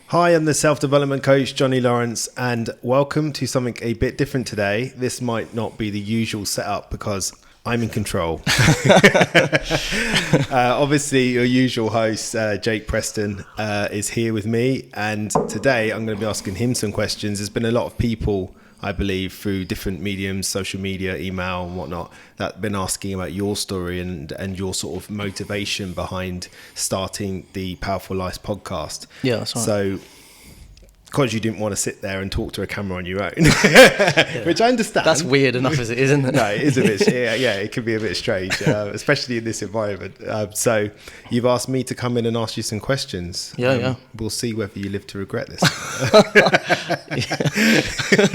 Hi, I'm the self-development coach, Johnny Lawrence, and welcome to something a bit different today. This might not be the usual setup because I'm in control. Obviously, your usual host, Jake Preston, is here with me, and today I'm going to be asking him some questions. There's been a lot of people, I believe, through different mediums, social media, email and whatnot, that have been asking about your story and your sort of motivation behind starting the Powerful Life podcast. Yeah, that's right. So, because you didn't want to sit there and talk to a camera on your own, which I understand. That's weird enough as it is, isn't it? No, it is a bit, yeah, it can be a bit strange, especially in this environment. So you've asked me to come in and ask you some questions. Yeah. We'll see whether you live to regret this.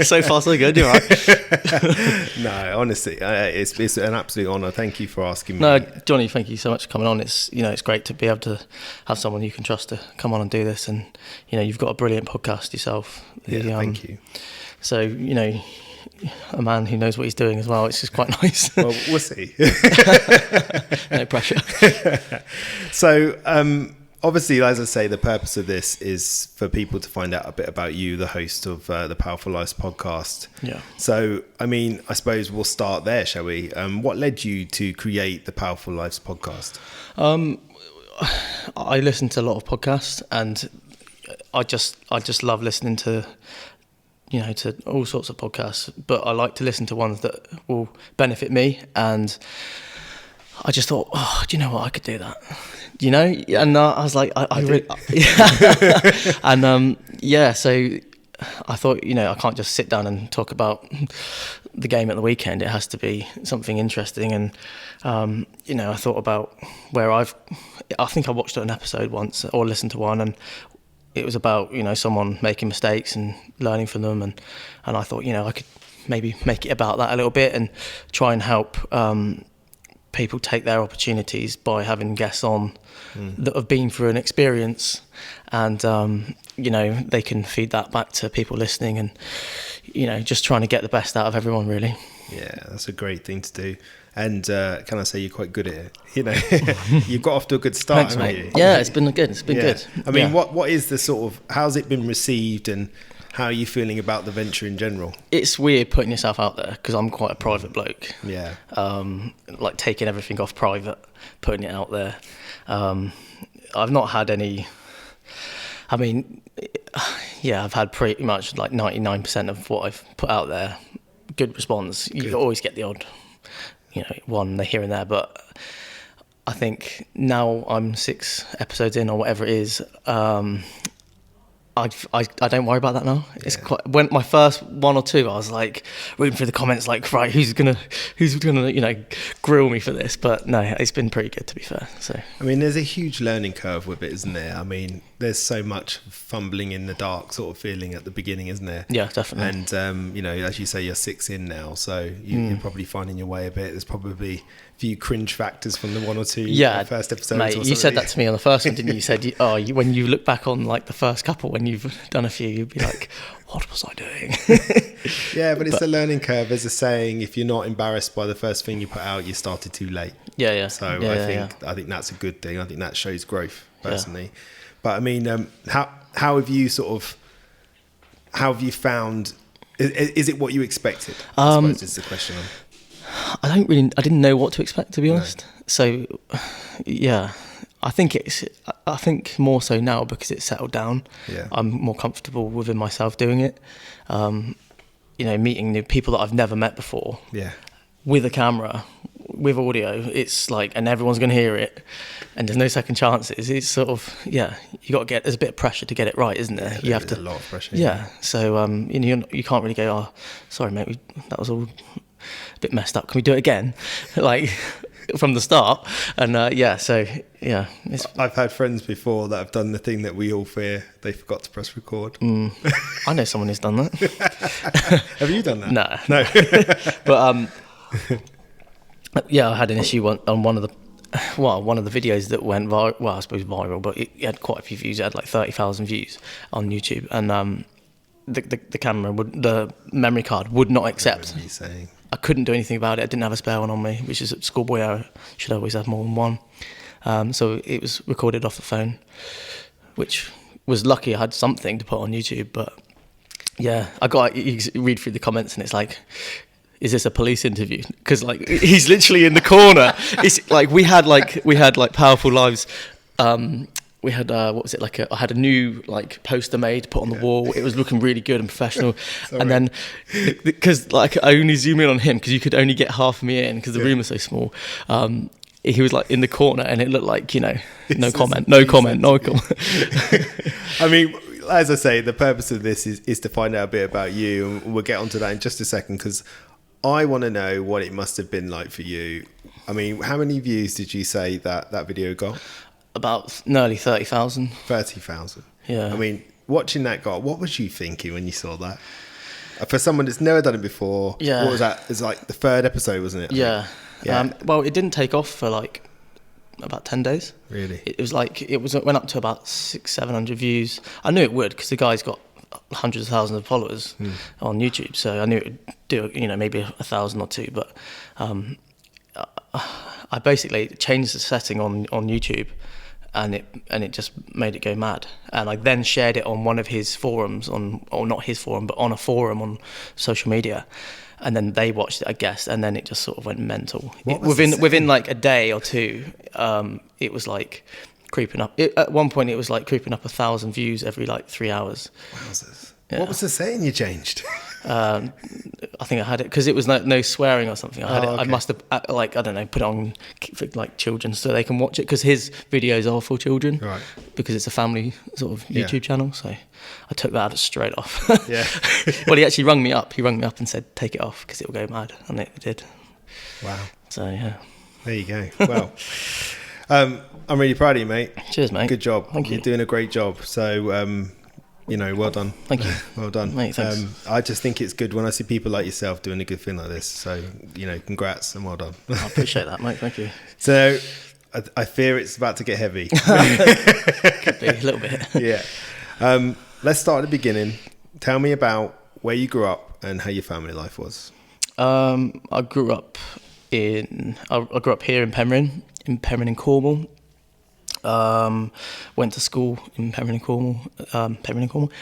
So far, so good. You're right. No, honestly, it's an absolute honour. Thank you for asking me. No, Johnny, thank you so much for coming on. It's it's great to be able to have someone you can trust to come on and do this, and you've got a brilliant podcast yourself. Yeah, thank you. So a man who knows what he's doing as well. It's just quite nice. Well, we'll see. No pressure. So, obviously, as I say, the purpose of this is for people to find out a bit about you, the host of the Powerful Lives podcast. Yeah. So, I suppose we'll start there, shall we? What led you to create the Powerful Lives podcast? I listen to a lot of podcasts, and I just love listening to to all sorts of podcasts, but I like to listen to ones that will benefit me. And I just thought, do you know what, I could do that, and I was like, I really, and so I thought, I can't just sit down and talk about the game at the weekend. It has to be something interesting. And I thought about where I think I watched an episode once or listened to one, and it was about someone making mistakes and learning from them, and I thought I could maybe make it about that a little bit and try and help people take their opportunities by having guests on that have been through an experience, and they can feed that back to people listening, and just trying to get the best out of everyone, really. Yeah, that's a great thing to do. And can I say you're quite good at it? You've got off to a good start, Thanks, haven't mate. you? Yeah, it's been good. It's been good. I mean, what is the sort of, how's it been received, and how are you feeling about the venture in general? It's weird putting yourself out there because I'm quite a private bloke. Yeah. Like taking everything off private, putting it out there. I've not had any. I mean, I've had pretty much like 99% of what I've put out there. Good response. You always get the odd, one here and there, but I think now I'm 6 episodes in or whatever it is. I don't worry about that now. It's quite, when my first 1 or 2, I was like reading through the comments, like, right, who's gonna grill me for this? But no, it's been pretty good, to be fair. So I mean, there's a huge learning curve with it, isn't there? I mean, there's so much fumbling in the dark sort of feeling at the beginning, isn't there? Yeah, definitely. And as you say, you're 6 in now, so you're probably finding your way a bit. There's probably a few cringe factors from the 1 or 2 first episodes. Mate, you said that to me on the first one, didn't you? You said, when you look back on like the first couple, when you've done a few, you'd be like, what was I doing? Yeah, but it's a learning curve. There's a saying, if you're not embarrassed by the first thing you put out, you started too late. Yeah. So I think that's a good thing. I think that shows growth, personally. Yeah. But I mean, how have you found? Is it what you expected? I suppose is the question. I didn't know what to expect, to be honest. No. So, yeah, I think more so now because it's settled down. Yeah. I'm more comfortable within myself doing it. Meeting new people that I've never met before. Yeah. With a camera, with audio, it's like, and everyone's going to hear it, and there's no second chances. It's sort of, you got to there's a bit of pressure to get it right, isn't there? Yeah, you have to. A lot of pressure. Yeah. So, you can't really go, oh, sorry, mate, that was all a bit messed up. Can we do it again? Like from the start. And I've had friends before that have done the thing that we all fear. They forgot to press record. I know someone who's done that. Have you done that? No. But I had an issue on one of the videos that went viral. Well, I suppose viral, but it had quite a few views. It had like 30,000 views on YouTube, and the camera the memory card would not accept. I couldn't do anything about it. I didn't have a spare one on me, which is a schoolboy error. Should always have more than one. So it was recorded off the phone, which was lucky I had something to put on YouTube. But yeah, you read through the comments and it's like, is this a police interview? Because like he's literally in the corner. It's like we had powerful lives. We had what was it like? I had a new like poster made, put on the wall. It was looking really good and professional. And then because like I only zoom in on him because you could only get half of me in because the room was so small. He was like in the corner and it looked like, no comment. I mean, as I say, the purpose of this is to find out a bit about you, and we'll get onto that in just a second because I want to know what it must have been like for you. I mean, how many views did you say that video got? About nearly 30,000. 30,000. Yeah. I mean, watching that what was you thinking when you saw that? For someone that's never done it before, yeah. What was that? It's like the third episode, wasn't it? Yeah. Yeah. Well, it didn't take off for like about 10 days. Really? It went up to about 600-700 views. I knew it would because the guy's got hundreds of thousands of followers on YouTube, so I knew it would do maybe 1,000 or two. But I basically changed the setting on YouTube, and it just made it go mad. And I then shared it on one of his forums or not his forum, but on a forum on social media. And then they watched it, I guess, and then it just sort of went mental. Within like a day or two, it was like creeping up. At one point, it was like creeping up 1,000 views every like 3 hours. Wowzers. Yeah. What was the saying you changed? I think I had it because it was no swearing or something. I had it. Okay. I must have I don't know, put it on for like children so they can watch it because his videos are for children, right? Because it's a family sort of YouTube channel. So I took that straight off. Yeah. Well, he actually rung me up. He rung me up and said, "Take it off because it will go mad," and it did. Wow. So yeah. There you go. Well, I'm really proud of you, mate. Cheers, mate. Good job. Thank you. You're doing a great job. So. Well done. Thank you. Well done. Mate, thanks. I just think it's good when I see people like yourself doing a good thing like this. So, congrats and well done. I appreciate that, mate. Thank you. So, I fear it's about to get heavy. Could be a little bit. Yeah. Let's start at the beginning. Tell me about where you grew up and how your family life was. I grew up here in Penryn in Cornwall. Went to school in Penryn in Cornwall.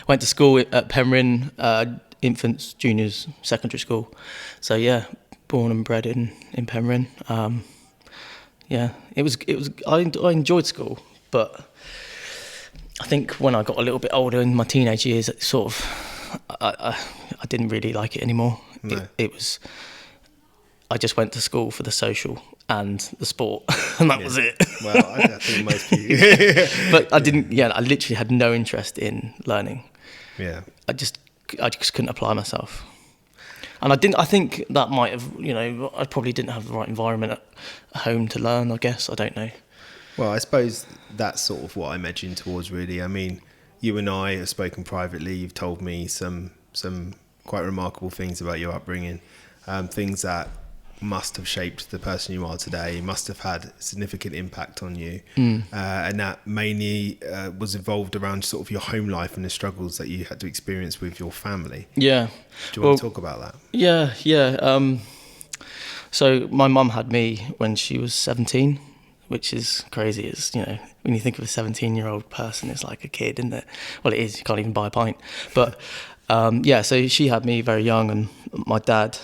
Went to school at Penryn Infants, Juniors, Secondary School. So yeah, born and bred in Penryn. It was. I enjoyed school, but I think when I got a little bit older in my teenage years, it sort of I didn't really like it anymore. No. It was. I just went to school for the social and the sport, and that was it. Well, I think most people. But I didn't. Yeah, I literally had no interest in learning. Yeah. I just couldn't apply myself, and I didn't. I think that might have. I probably didn't have the right environment at home to learn. I guess I don't know. Well, I suppose that's sort of what I'm edging towards, really. I mean, you and I have spoken privately. You've told me some quite remarkable things about your upbringing, things that must have shaped the person you are today, must have had a significant impact on you, and that mainly was involved around sort of your home life and the struggles that you had to experience with your family. Yeah. Do you want to talk about that? Yeah. So my mum had me when she was 17, which is crazy. It's, when you think of a 17-year-old person, it's like a kid, isn't it? Well, it is. You can't even buy a pint. But so she had me very young, and my dad.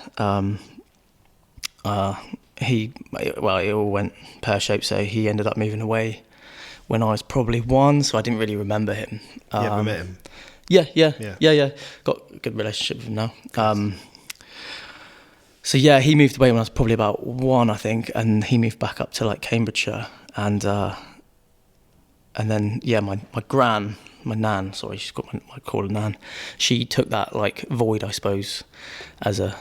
It all went pear-shaped, so he ended up moving away when I was probably 1, so I didn't really remember him. You ever met him? Yeah. Got a good relationship with him now. So yeah, he moved away when I was probably about 1, I think, and he moved back up to like Cambridgeshire, and then my nan, sorry, she's got I call her nan. She took that like void, I suppose, as a,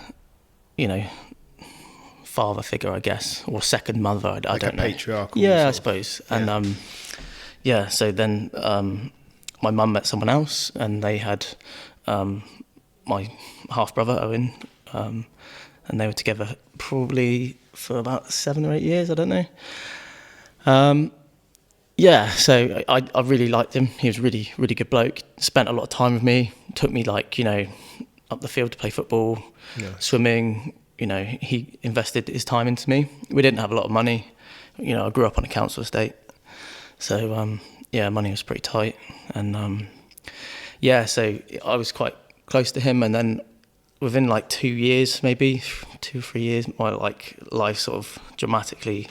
father figure, I guess, or second mother. I don't know. Patriarchal. Yeah, I suppose. Yeah. And so then my mum met someone else, and they had my half brother Owen, and they were together probably for about 7 or 8 years. I don't know. So I really liked him. He was a really, really good bloke. Spent a lot of time with me. Took me up the field to play football, swimming. He invested his time into me. We didn't have a lot of money. I grew up on a council estate. So, money was pretty tight, and so I was quite close to him, and then within like 2 years, maybe 2 or 3 years, my like life sort of dramatically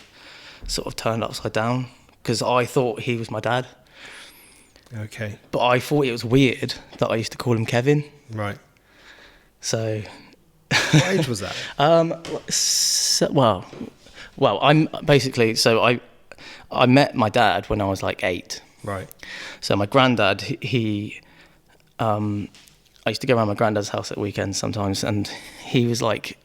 sort of turned upside down, because I thought he was my dad. Okay. But I thought it was weird that I used to call him Kevin. Right. So. What age was that? I'm basically, so I met my dad when I was like 8. Right. So my granddad, I used to go around my granddad's house at weekends sometimes, and he was like,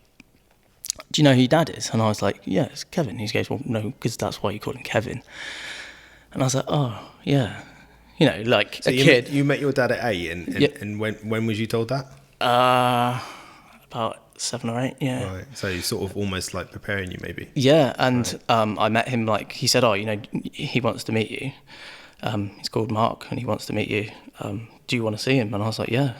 "Do you know who your dad is?" And I was like, "Yeah, it's Kevin." He goes, "Well, no, because that's why you call him Kevin." And I was like, "Oh, yeah." You know, like So a kid. You met your dad at 8, and when was you told that? About 7 or 8, yeah. Right. So he's sort of almost like preparing you, maybe. Yeah, and I met him, like, he said, "Oh, you know, he wants to meet you. He's called Mark, and he wants to meet you. Do you want to see him?" And I was like, "Yeah."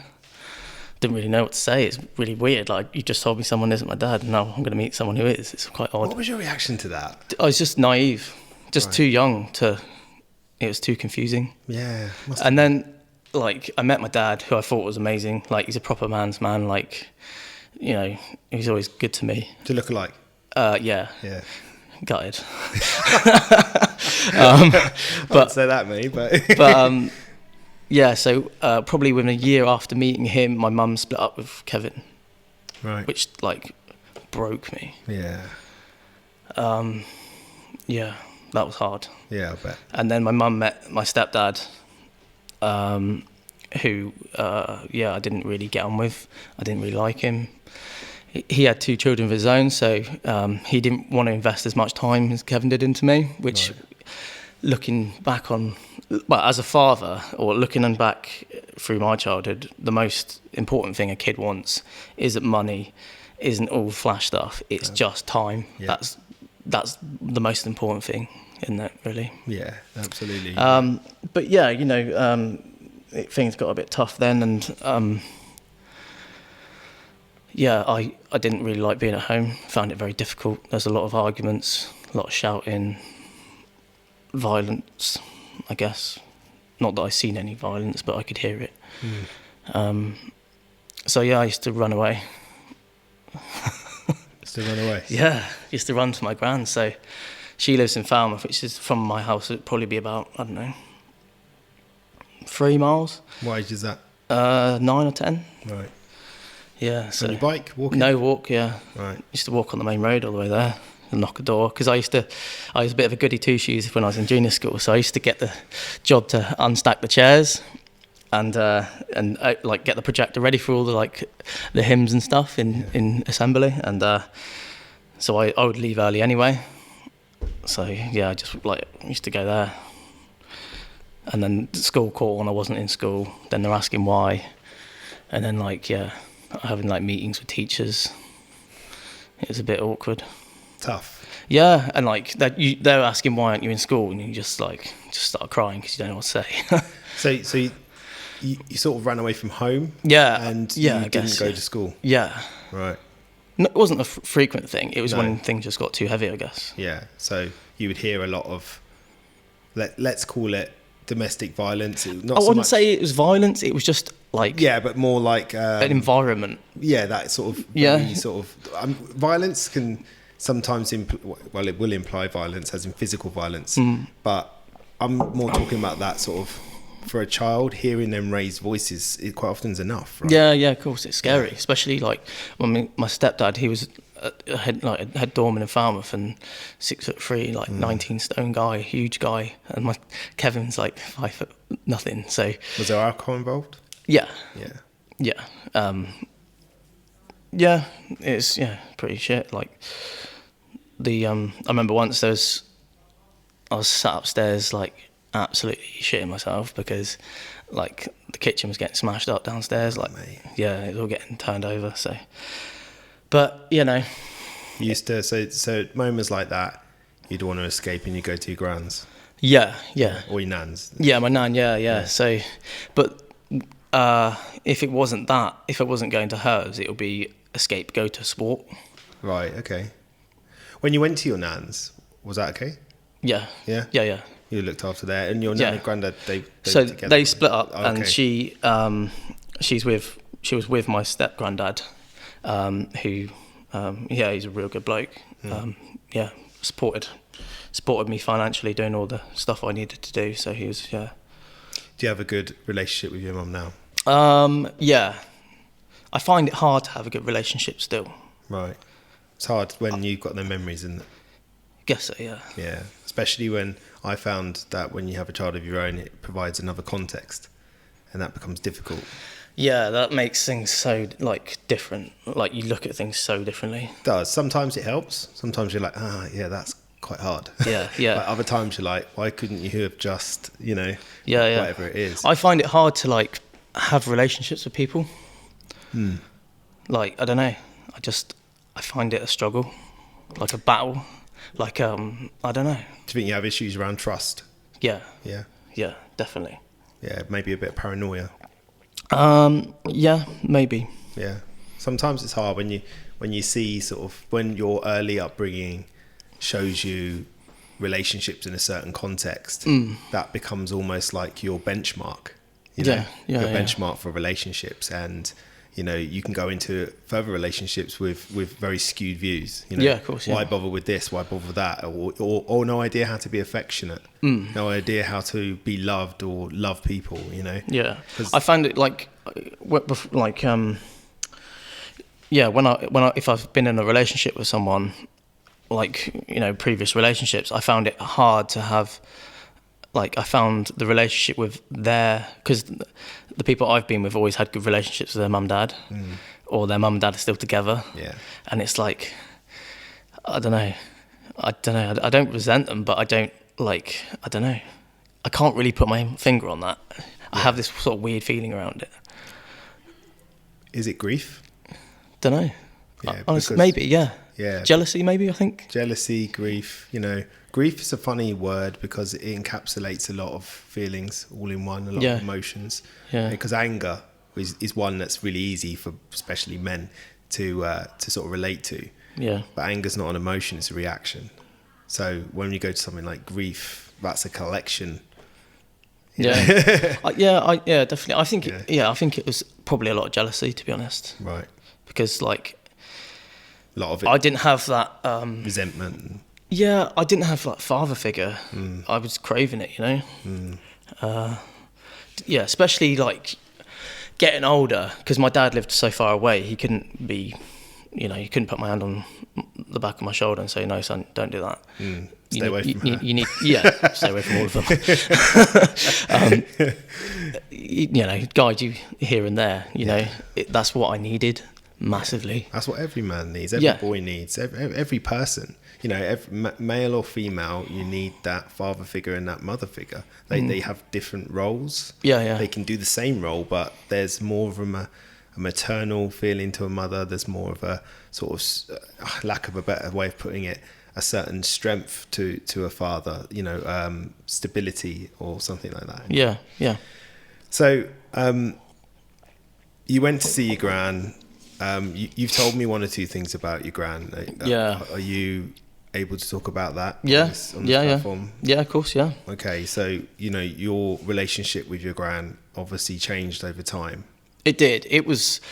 Didn't really know what to say. It's really weird. Like, you just told me someone isn't my dad, and now I'm going to meet someone who is. It's quite odd. What was your reaction to that? I was just naive, just Right. too young to. It was too confusing. Yeah. And then, like, I met my dad, who I thought was amazing. Like, he's a proper man's man. Like, you know, he's always good to me. To look alike. Yeah. Yeah. Gutted. But say that, mate. But yeah. So probably within a year after meeting him, my mum split up with Kevin, right. which like broke me. Yeah. Yeah, that was hard. Yeah, I bet. And then my mum met my stepdad, who I didn't really get on with. I didn't really like him. He had 2 children of his own, so he didn't want to invest as much time as Kevin did into me, which, Right. looking back on, well, as a father, or looking back through my childhood, the most important thing a kid wants is that money isn't all flash stuff. It's just time. Yeah. That's the most important thing, isn't it, really? Yeah, absolutely. But yeah, you know, things got a bit tough then, and I didn't really like being at home. Found it very difficult. There's a lot of arguments, a lot of shouting, violence, I guess. Not that I seen any violence, but I could hear it. So yeah, I used to run away. Still run away. Yeah, used to run to my gran. So she lives in Falmouth, which is from my house. It'd probably be about, I don't know, 3 miles. What age is that? 9 or 10. Right. Yeah. So On your bike, walking? No, walk. Yeah. Right. Used to walk on the main road all the way there and knock a door, because I was a bit of a goody two shoes when I was in junior school. So I used to get the job to unstack the chairs and like get the projector ready for all the hymns and stuff in assembly, and so I would leave early anyway. So yeah, I just used to go there, and then the school call when I wasn't in school. Then they're asking why, and then having meetings with teachers. It was a bit awkward. Tough. Yeah, and they're asking why aren't you in school, and you just start crying because you don't know what to say. So you sort of ran away from home. Yeah, and yeah, you I guess, didn't go to school. Yeah. Right. No, it wasn't a frequent thing. It was No. when things just got too heavy, I guess. Yeah. So you would hear a lot of, let's call it domestic violence. Not I so wouldn't much, say it was violence. It was just Yeah, but more like an environment. Yeah, that sort of Yeah. sort of violence can sometimes it will imply violence, as in physical violence. But I'm more talking about that sort of, for a child, hearing them raise voices, it quite often is enough, right? Yeah, of course, it's scary, especially when my stepdad, he was a head doorman in Falmouth, and 6'3", 19 stone guy, huge guy, and my Kevin's 5 foot nothing. So Was there alcohol involved? yeah, Yeah. it's pretty shit. I remember once I was sat upstairs absolutely shitting myself because the kitchen was getting smashed up downstairs. Mate. Yeah, it was all getting turned over. So, but you used to, so moments like that, you'd want to escape and you go to your grans yeah, or your nans. yeah, my nan, yeah. So, but if it wasn't that, if I wasn't going to hers, it would be escape, go to sport. Right. Okay. When you went to your nans, was that okay? Yeah. Yeah. Yeah. You looked after there, and your nan and granddad, they so together? they split up, Oh, okay. and she was with my step granddad, who he's a real good bloke. Supported me financially doing all the stuff I needed to do. So he was Do you have a good relationship with your mum now? I find it hard to have a good relationship still. Right. It's hard when you've got no memories, isn't it? Guess so, yeah. Yeah, especially when I found that when you have a child of your own, it provides another context, and that becomes difficult. Yeah, that makes things so different. Like you look at things so differently. It does. Sometimes it helps. Sometimes you're like, that's quite hard. Yeah. But other times you're like, why couldn't you have just, whatever it is. I find it hard to have relationships with people. I don't know. I find it a struggle, like a battle. I don't know. Do you think you have issues around trust? Yeah. Yeah. Yeah, definitely. Yeah, maybe a bit of paranoia. Yeah, maybe. Yeah. Sometimes it's hard when you see sort of when your early upbringing shows you relationships in a certain context, that becomes almost like your benchmark. Your benchmark for relationships, and you can go into further relationships with very skewed views. Yeah, of course. Yeah. Why bother with this? Why bother with that? Or no idea how to be affectionate. No idea how to be loved or love people. Yeah, I found it if I've been in a relationship with someone, previous relationships, I found it hard to have. I found the relationship with because the people I've been with always had good relationships with their mum, dad, or their mum and dad are still together. Yeah. And it's I don't know. I don't resent them, but I don't I don't know. I can't really put my finger on that. Yeah. I have this sort of weird feeling around it. Is it grief? Don't know. Yeah, honestly, maybe, yeah. Yeah. Jealousy, maybe, I think. Jealousy, grief, Grief is a funny word because it encapsulates a lot of feelings all in one, a lot of emotions. Yeah. Because anger is one that's really easy for especially men to sort of relate to. Yeah. But anger's not an emotion, it's a reaction. So when you go to something like grief, that's a collection. Yeah. Definitely. I think I think it was probably a lot of jealousy, to be honest. Right. Because a lot of it. I didn't have that resentment. Yeah, I didn't have father figure. I was craving it, especially getting older, because my dad lived so far away. He couldn't be, he couldn't put my hand on the back of my shoulder and say, "No, son, don't do that." Stay away from her. You need, stay away from all of them. Guide you here and there. That's what I needed massively. That's what every man needs. Every boy needs. Every person. Every male or female, you need that father figure and that mother figure. They have different roles. Yeah. They can do the same role, but there's more of a maternal feeling to a mother. There's more of a sort of, lack of a better way of putting it, a certain strength to a father. Stability or something like that. Yeah. So, you went to see your gran. You've told me one or two things about your gran. Are you able to talk about that on this platform? Yeah, of course, yeah. Okay, so your relationship with your gran obviously changed over time. It did. It was,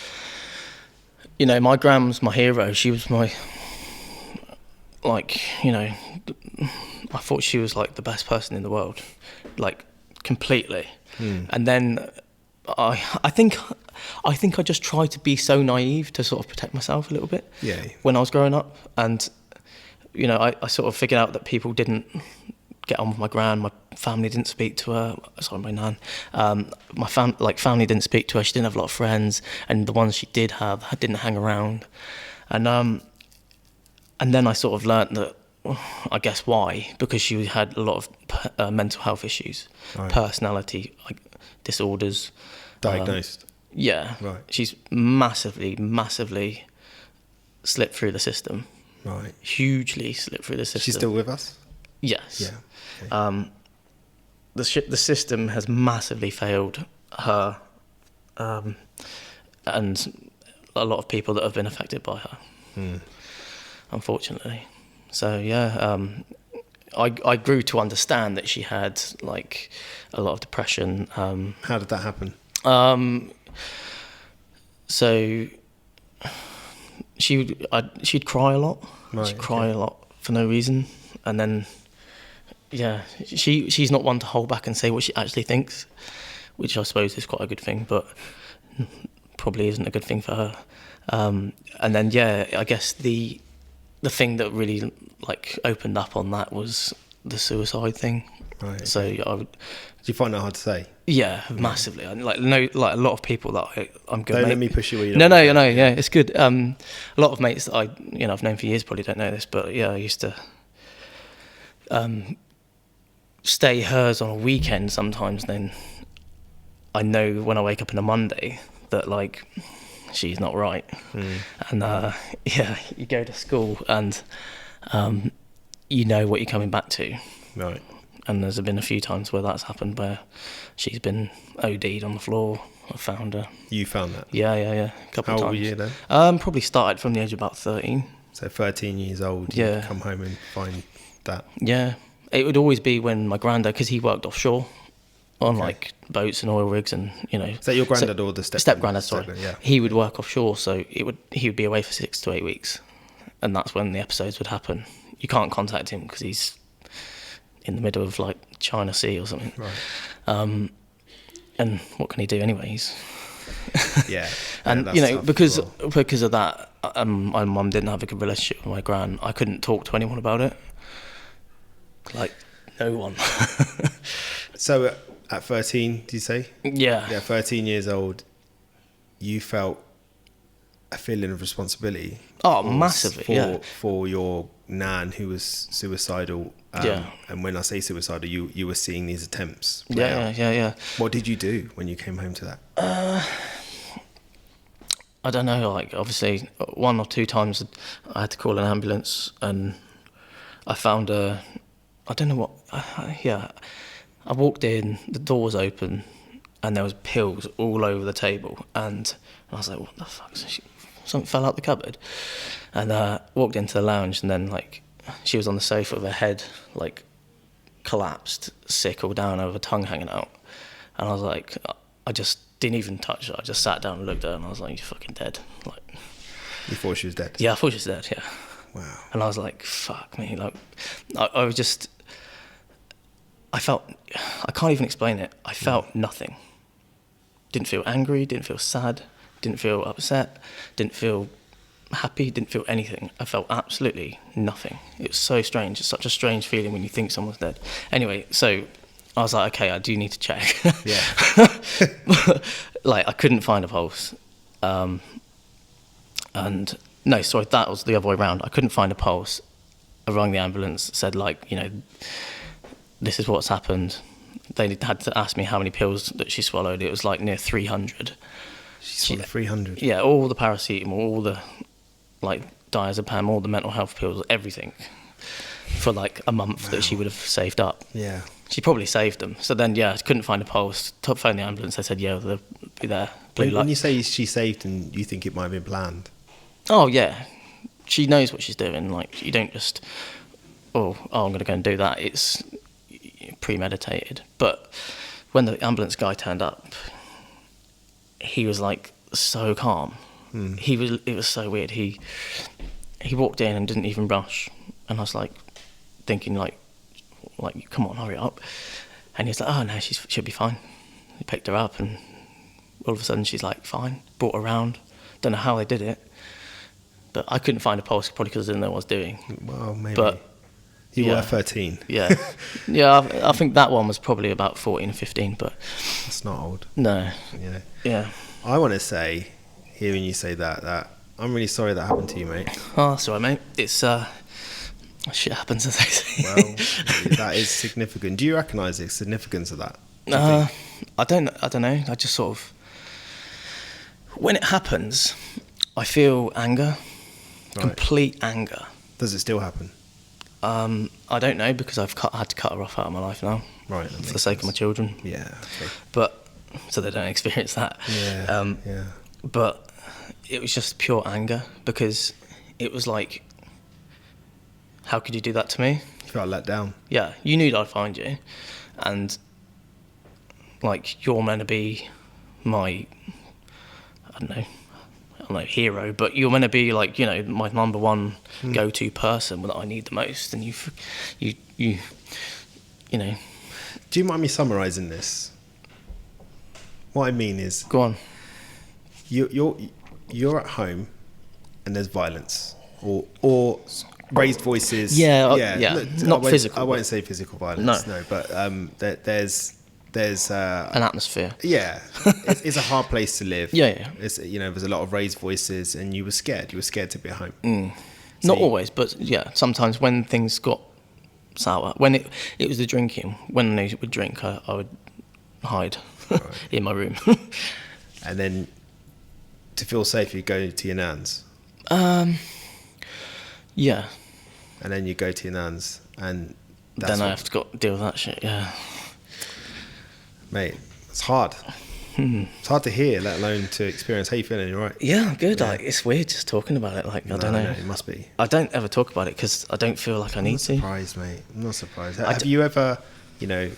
my gran was my hero. She was my, I thought she was the best person in the world, completely. And then I think I just tried to be so naive to sort of protect myself a little bit. Yeah. When I was growing up, and I sort of figured out that people didn't get on with my gran. My family didn't speak to her. Sorry, my nan. My family didn't speak to her. She didn't have a lot of friends, and the ones she did have didn't hang around. And then I sort of learnt that, I guess why, because she had a lot of mental health issues, right. Personality disorders. Diagnosed. Yeah. Right. She's massively slipped through the system. Right. Hugely slipped through the system. She's still with us? Yes. Yeah. Okay. The system has massively failed her, and a lot of people that have been affected by her, unfortunately. So I grew to understand that she had like a lot of depression. How did that happen? So she'd cry a lot. Right, She'd cry a lot for no reason, and then she's not one to hold back and say what she actually thinks, which I suppose is quite a good thing, but probably isn't a good thing for her. And then I guess the thing that really like opened up on that was the suicide thing. Right. So I would. Do you find that hard to say? Yeah, massively. Like a lot of people that I'm good. Don't mate. let me push you. Where you No, yeah, it's good. A lot of mates that I've known for years probably don't know this, but yeah, I used to stay hers on a weekend sometimes. Then I know when I wake up on a Monday that like she's not right, and you go to school and you know what you're coming back to. Right. And there's been a few times where that's happened, where she's been OD'd on the floor. I found her. You found that? Yeah. A couple of times. How old were you then? Probably started from the age of about 13. So 13 years old, you come home and find that? Yeah. It would always be when my granddad, because he worked offshore on like boats and oil rigs and, Is that your granddad or the step-granddad, sorry. Yeah. He would work offshore, so he would be away for 6 to 8 weeks. And that's when the episodes would happen. You can't contact him because he's in the middle of like China Sea or something. Right. And what can he do anyways? Yeah. And because of that, my mum didn't have a good relationship with my gran. I couldn't talk to anyone about it. Like no one. So at 13, did you say? Yeah. Yeah, 13 years old, you felt a feeling of responsibility. Oh, massively, for your nan who was suicidal. And when I say suicidal, you were seeing these attempts. Yeah. What did you do when you came home to that? I don't know, like obviously 1 or 2 times I had to call an ambulance, and I found I don't know what, I walked in, the door was open, and there was pills all over the table, and I was like, what the fuck? Something fell out the cupboard. And walked into the lounge, and then like she was on the sofa with her head like collapsed, sick all down, over her tongue hanging out. And I was like, I just didn't even touch her. I just sat down and looked at her, and I was like, you're fucking dead. Like, you thought she was dead? Yeah, I thought she was dead, yeah. Wow. And I was like, fuck me. Like, I was just, I can't even explain it. I felt nothing. Didn't feel angry, didn't feel sad, didn't feel upset, didn't feel happy, didn't feel anything. I felt absolutely nothing. It was so strange. It's such a strange feeling when you think someone's dead. Anyway, so I was like, okay, I do need to check. Yeah. Like, I couldn't find a pulse. And no, sorry, that was the other way around. I couldn't find a pulse. I rang the ambulance, said like, this is what's happened. They had to ask me how many pills that she swallowed. It was like near 300. She swallowed 300? Yeah, all the paracetamol, all the like diazepam, all the mental health pills, everything, for like a month that she would have saved up. Yeah. She probably saved them. So then, I couldn't find a pulse. Phoned the ambulance. They said, they'll be there. When you say she saved them, you think it might have been planned? Oh, yeah. She knows what she's doing. Like, you don't just, I'm going to go and do that. It's premeditated. But when the ambulance guy turned up, he was like so calm. It was so weird. He walked in and didn't even brush. And I was like thinking like, come on, hurry up. And he was like, oh no, she'll be fine. He picked her up, and all of a sudden she's like fine. Brought her around. Don't know how they did it, but I couldn't find a pulse, probably because I didn't know what I was doing. Well, maybe. But you were 13. Yeah. Yeah, I think that one was probably about 14 or 15, but that's not old. No. Yeah. I want to say, hearing you say that I'm really sorry that happened to you, mate. Oh, that's all right, mate. It's shit happens, as they say. Well, that is significant. Do you recognise the significance of that? I don't know. I just sort of, when it happens, I feel anger, complete anger. Does it still happen? I don't know, because I've had to cut her off out of my life now, right? For the sake of my children. Yeah. Okay. But so they don't experience that. Yeah. But it was just pure anger, because it was like, how could you do that to me? Felt let down. Yeah, you knew that I'd find you, and like you're meant to be my, I don't know, hero, but you're meant to be like, you know, my number one go-to person that I need the most, and you know. Do you mind me summarising this? What I mean is, Go on. You're at home, and there's violence or raised voices. Yeah. Look, Not physical. I won't say physical violence. No, but there's An atmosphere. Yeah, it's a hard place to live. Yeah. It's, you know, there's a lot of raised voices, and you were scared. You were scared to be at home. So Not always, but yeah, sometimes when things got sour, when it was the drinking, when they would drink, I would hide in my room. And then to feel safe, you go to your nan's. Yeah. And then you go to your nan's, and Then I have to deal with that shit. Yeah. Mate, it's hard. It's hard to hear, let alone to experience. How you feeling? You right? Yeah, I'm good. Yeah. Like, it's weird just talking about it. Like, I don't know. No, it must be. I don't ever talk about it because I don't feel like I need to. I'm not surprised, mate. I'm not surprised. Have you ever, you know,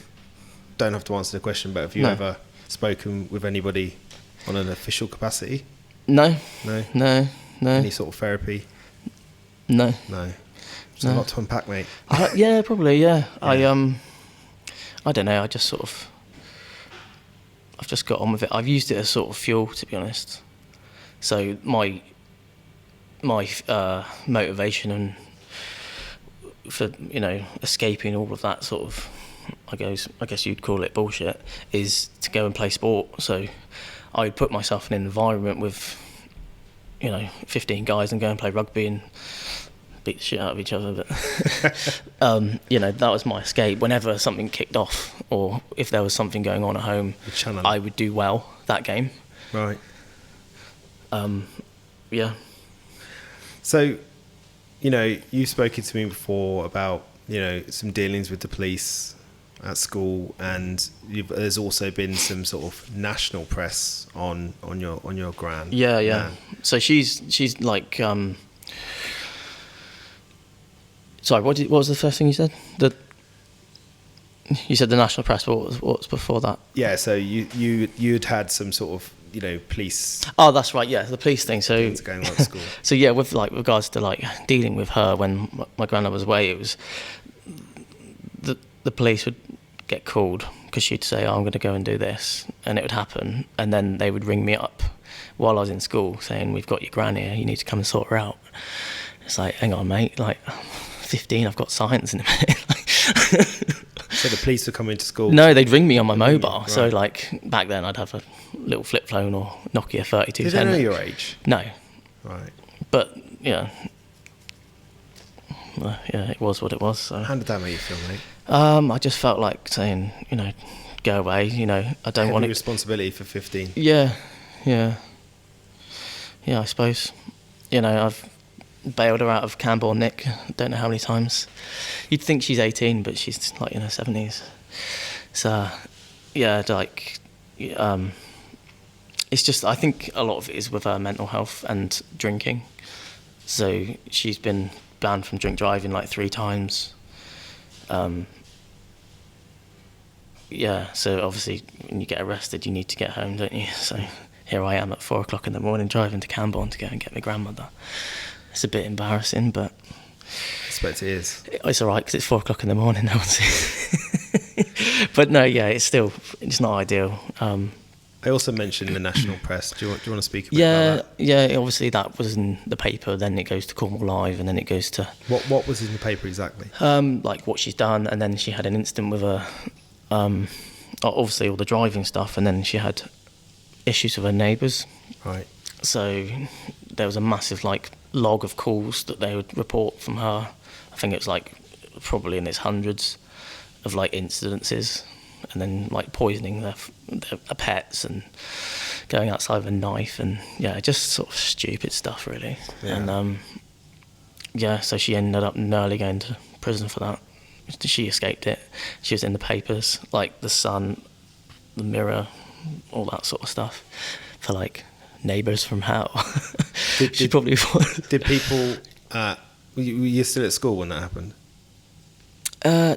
don't have to answer the question, but have you ever spoken with anybody on an official capacity? No. No? No. Any sort of therapy? No. No. It's a lot to unpack, mate. Yeah, probably. Yeah. I don't know. I just sort of. I've just got on with it. I've used it as sort of fuel, to be honest. So my motivation and for, you know, escaping all of that sort of, I guess you'd call it bullshit, is to go and play sport. So I would put myself in an environment with, you know, 15 guys and go and play rugby and beat the shit out of each other. But you know, that was my escape. Whenever something kicked off, or if there was something going on at home, I would do well that game. Right. Yeah. So, you know, you've spoken to me before about, you know, some dealings with the police at school, and there's also been some sort of national press on your gran. Yeah. Man. So she's like. Sorry, what was the first thing you said? You said the national press. What was before that? Yeah, so you'd had some sort of, you know, police. Oh, that's right. Yeah, the police thing. So things going on at school. So yeah, with like regards to like dealing with her when my granddad was away, it was the police would get called because she'd say, "Oh, I'm going to go and do this," and it would happen, and then they would ring me up while I was in school saying, "We've got your gran here. You need to come and sort her out." It's like, hang on, mate. Like, 15, I've got science in a minute. So the police would come into school? No, they'd ring me on my mobile. Right. So like back then I'd have a little flip phone or Nokia 3210. Did they know your age? No. Right. But yeah, it was what it was. So. How did that make you feel, mate? I just felt like saying, you know, go away. You know, I don't want responsibility for 15. Yeah, I suppose. You know, I've bailed her out of Camborne Nick, don't know how many times. You'd think she's 18, but she's like in her 70s. So, yeah, like, it's just, I think a lot of it is with her mental health and drinking. So she's been banned from drink driving like 3 times. Yeah, so obviously when you get arrested, you need to get home, don't you? So here I am at 4 o'clock in the morning driving to Camborne to go and get my grandmother. It's a bit embarrassing, but I expect it is. It's all right because it's 4 o'clock in the morning. No one's. But no, yeah, it's not ideal. I also mentioned the national press. Do you want to speak about that? Yeah. Obviously, that was in the paper. Then it goes to Cornwall Live, and then it goes to what was in the paper exactly? Like what she's done, and then she had an incident with her. Obviously, all the driving stuff, and then she had issues with her neighbours. Right. So there was a massive like log of calls that they would report from her. I think it was like probably in its hundreds of like incidences, and then like poisoning their pets and going outside with a knife, and yeah, just sort of stupid stuff really. Yeah. And so she ended up nearly going to prison for that. She escaped it. She was in the papers, like the Sun, the Mirror, all that sort of stuff, for like neighbours from hell. She probably was. Did people? Were you still at school when that happened?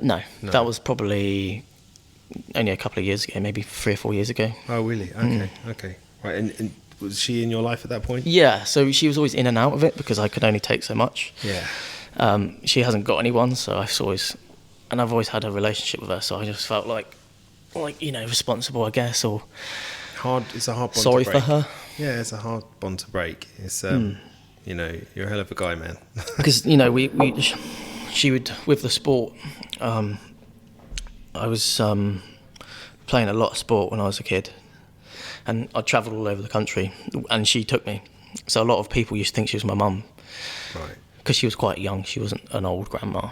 No, that was probably only a couple of years ago, maybe 3 or 4 years ago. Oh, really? Okay. Right, and was she in your life at that point? Yeah, so she was always in and out of it because I could only take so much. Yeah. She hasn't got anyone, so I've always had a relationship with her, so I just felt like responsible, I guess, or It's a hard bond sorry to break. for her. Yeah, it's a hard bond to break. It's you're a hell of a guy, man. Because she would, with the sport. I was playing a lot of sport when I was a kid, and I travelled all over the country, and she took me. So a lot of people used to think she was my mum, Right. because she was quite young. She wasn't an old grandma.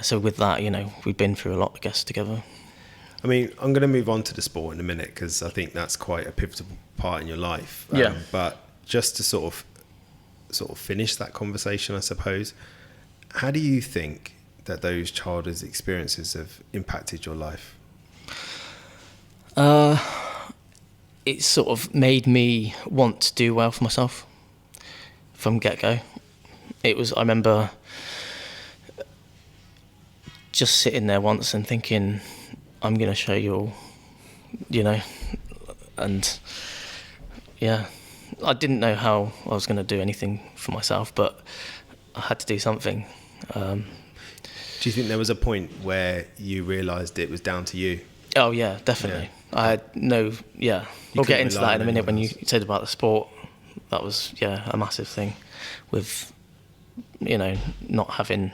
So with that, we've been through a lot, I guess, together. I mean, I'm going to move on to the sport in a minute because I think that's quite a pivotal part in your life. Yeah. But just to sort of finish that conversation, I suppose, how do you think that those childhood experiences have impacted your life? It sort of made me want to do well for myself from get-go. I remember just sitting there once and thinking, I'm going to show you all, and yeah, I didn't know how I was going to do anything for myself, but I had to do something. Do you think there was a point where you realised it was down to you? Oh yeah, definitely. Yeah. I had no, yeah. We'll get into that in a minute when you said about the sport. That was, a massive thing with, not having,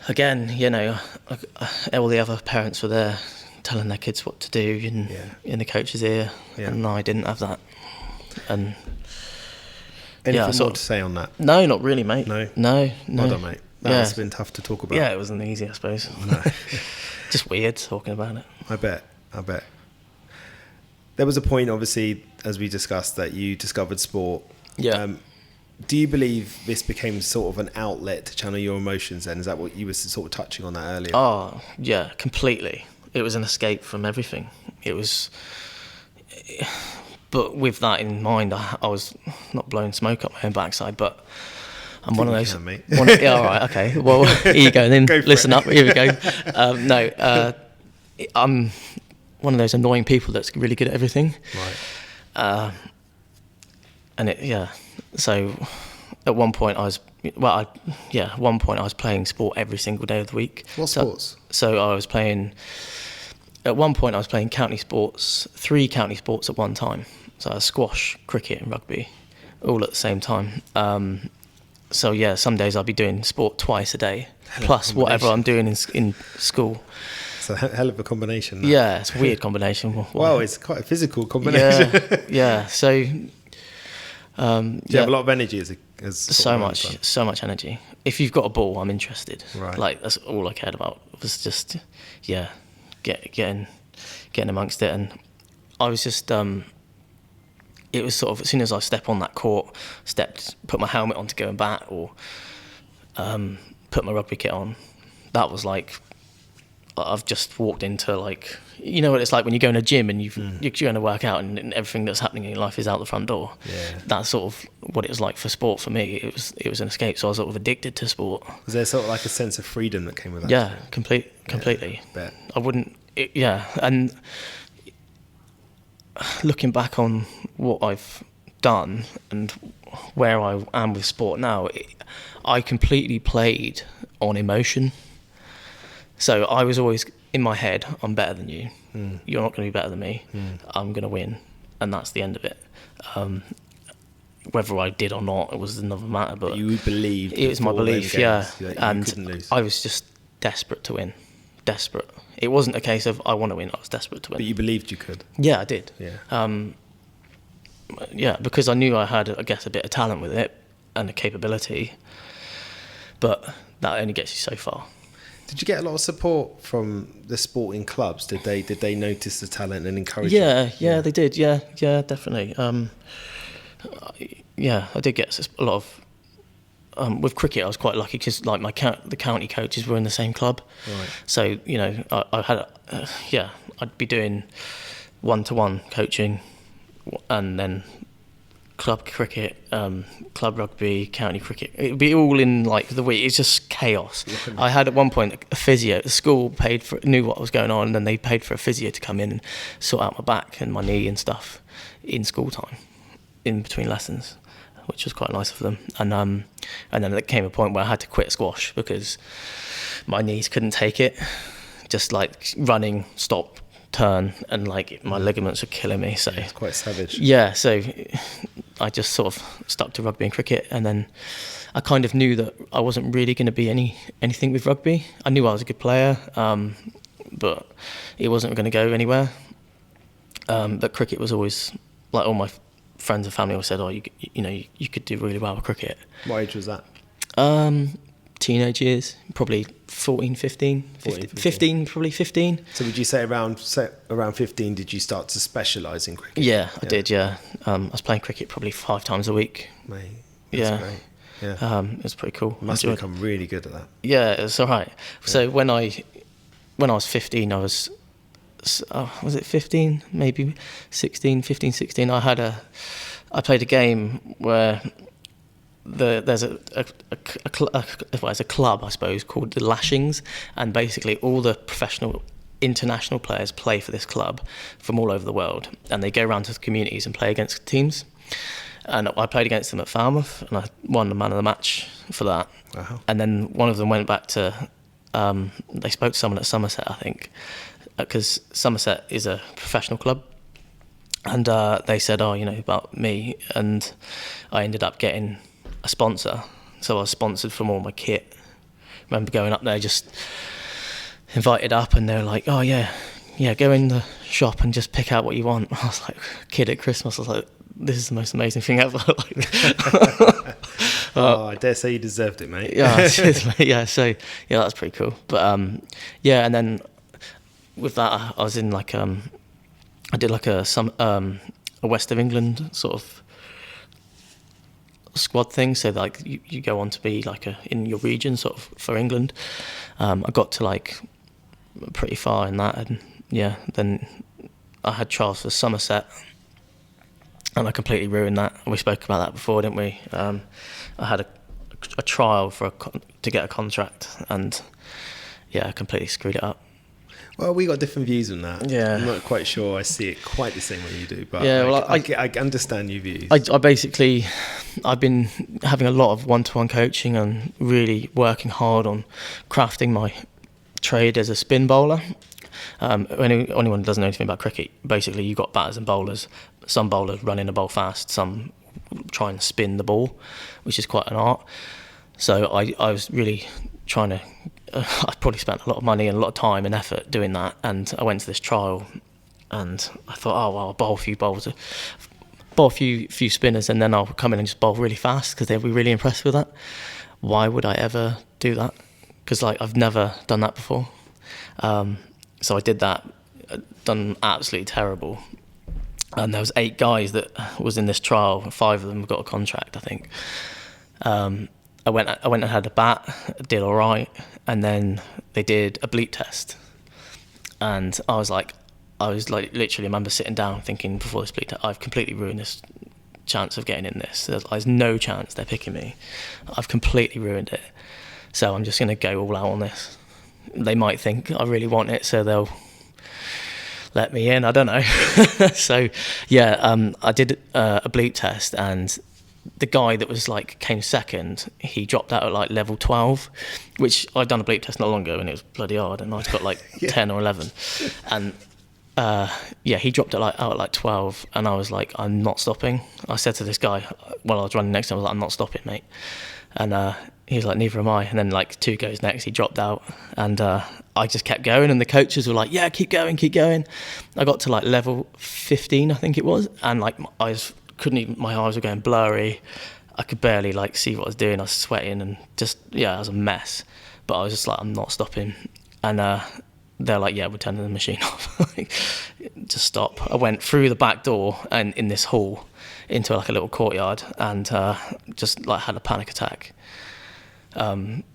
again, all the other parents were there telling their kids what to do in the coach's ear, and I didn't have that. And anything more to say on that? No, not really, mate. No. Well done, mate. That's been tough to talk about. Yeah, it wasn't easy, I suppose. No. Just weird talking about it. I bet. There was a point, obviously, as we discussed, that you discovered sport. Yeah. Do you believe this became sort of an outlet to channel your emotions then? Is that what you were sort of touching on that earlier? Oh, yeah, completely. It was an escape from everything. It was... But with that in mind, I was not blowing smoke up my own backside, but I'm one of those... Can, mate. Yeah, all right, okay. Well, here you go, then listen up, here we go. I'm one of those annoying people that's really good at everything. Right. So at one point I was playing sport every single day of the week. What sports? So I was playing, at one point I was playing county sports, 3 county sports at one time. So I was squash, cricket and rugby, all at the same time. Some days I'll be doing sport twice a day, plus whatever I'm doing in school. It's a hell of a combination. That. Yeah, it's a weird combination. Well, it's quite a physical combination. Yeah. So, do you have a lot of energy as so much energy. If you've got a ball, I'm interested. Right. Like that's all I cared about. Was just getting amongst it, and I was just it was sort of as soon as I step on that court, put my helmet on to go and bat, or put my rugby kit on, that was like I've just walked into, like, you know what it's like when you go in a gym and you're going to work out and everything that's happening in your life is out the front door. Yeah. That's sort of what it was like for sport for me. It was an escape, so I was sort of addicted to sport. Was there sort of like a sense of freedom that came with that? Yeah, completely. Bet. I wouldn't. And looking back on what I've done and where I am with sport now, I completely played on emotion. So I was always in my head, I'm better than you. You're not going to be better than me. I'm going to win, and that's the end of it. Whether I did or not, it was another matter. But you believed. It was my belief, yeah. And couldn't lose. I was just desperate to win. Desperate. It wasn't a case of I want to win. I was desperate to win. But you believed you could. Yeah, I did. Yeah. Because I knew I had, I guess, a bit of talent with it and a capability. But that only gets you so far. Did you get a lot of support from the sporting clubs? Did they notice the talent and encourage you? Yeah, they did. Yeah, definitely. I did get a lot of. With cricket, I was quite lucky because like the county coaches were in the same club. Right. So I had I'd be doing 1-to-1 coaching, and then club cricket, club rugby, county cricket. It'd be all in like the week. It's just chaos. I had at one point a physio. The school knew what was going on, and then they paid for a physio to come in and sort out my back and my knee and stuff in school time, in between lessons, which was quite nice of them. And then there came a point where I had to quit squash because my knees couldn't take it. Just like running, stop, turn, and like my ligaments were killing me. So it's quite savage. Yeah, so I just sort of stuck to rugby and cricket, and then I kind of knew that I wasn't really going to be anything with rugby. I knew I was a good player, but it wasn't going to go anywhere. But cricket was always, like, all my friends and family always said, "Oh, you could do really well with cricket." What age was that? Teenage years, probably 14, 15, 15, probably 15. So would you say around 15 did you start to specialise in cricket? Yeah, I did, yeah. I was playing cricket probably 5 times a week. Mate, that's great. Yeah. It was pretty cool. You must have become really good at that. Yeah, it's all right. Yeah. So when I was 15, I was it 15? Maybe 16, 15, 16. I played a game where there's a club, I suppose, called the Lashings, and basically all the professional international players play for this club from all over the world, and they go around to the communities and play against teams. And I played against them at Falmouth, and I won the man of the match for that. Wow. And then one of them went back to they spoke to someone at Somerset, I think, because Somerset is a professional club. And they said, about me, and I ended up getting a sponsor. So I was sponsored from all my kit. I remember going up there, just invited up, and they were like, "Oh yeah, go in the shop and just pick out what you want." I was like, kid at Christmas, I was like, this is the most amazing thing ever. I dare say you deserved it, mate. Yeah, yeah. So yeah, that's pretty cool. But and then with that, I was in like I did like a West of England sort of squad thing. So like you go on to be like in your region sort of for England. I got to like pretty far in that, and then I had trials for Somerset, and I completely ruined that. We spoke about that before, didn't we? I had a trial to get a contract, and I completely screwed it up. Well, we got different views on that. Yeah. I'm not quite sure I see it quite the same way you do, but I understand your views. I've been having a lot of one-to-one coaching and really working hard on crafting my trade as a spin bowler. Anyone who doesn't know anything about cricket, basically you've got batters and bowlers. Some bowlers run in a bowl fast, some try and spin the ball, which is quite an art. So I was really trying to... I probably spent a lot of money and a lot of time and effort doing that, and I went to this trial, and I thought, I'll bowl a few bowls, bowl a few spinners, and then I'll come in and just bowl really fast because they'll be really impressed with that. Why would I ever do that? Because I've never done that before. So I did that, done absolutely terrible. And there was 8 guys that was in this trial. 5 of them got a contract, I think. I went and had a bat, did all right, and then they did a bleep test, and I was like literally remember sitting down thinking before this bleep test, I've completely ruined this chance of getting in this. There's no chance they're picking me. I've completely ruined it. So I'm just going to go all out on this. They might think I really want it, so they'll let me in. I don't know. So I did a bleep test, and the guy that was came second, he dropped out at level 12, which I'd done a bleep test not long ago and it was bloody hard, and I'd got 10 or 11, and he dropped it out at 12, and I was like, I'm not stopping. I said to this guy while I was running next to him, I was like, I'm not stopping, mate. And he was like, neither am I. And then 2 goes next, he dropped out, and I just kept going, and the coaches were like, yeah, keep going. I got to level 15, I think it was, and my eyes were going blurry. I could barely see what I was doing. I was sweating and just I was a mess. But I was just I'm not stopping. And they're like, yeah, we're turning the machine off. Just stop. I went through the back door and in this hall into a little courtyard, and just had a panic attack.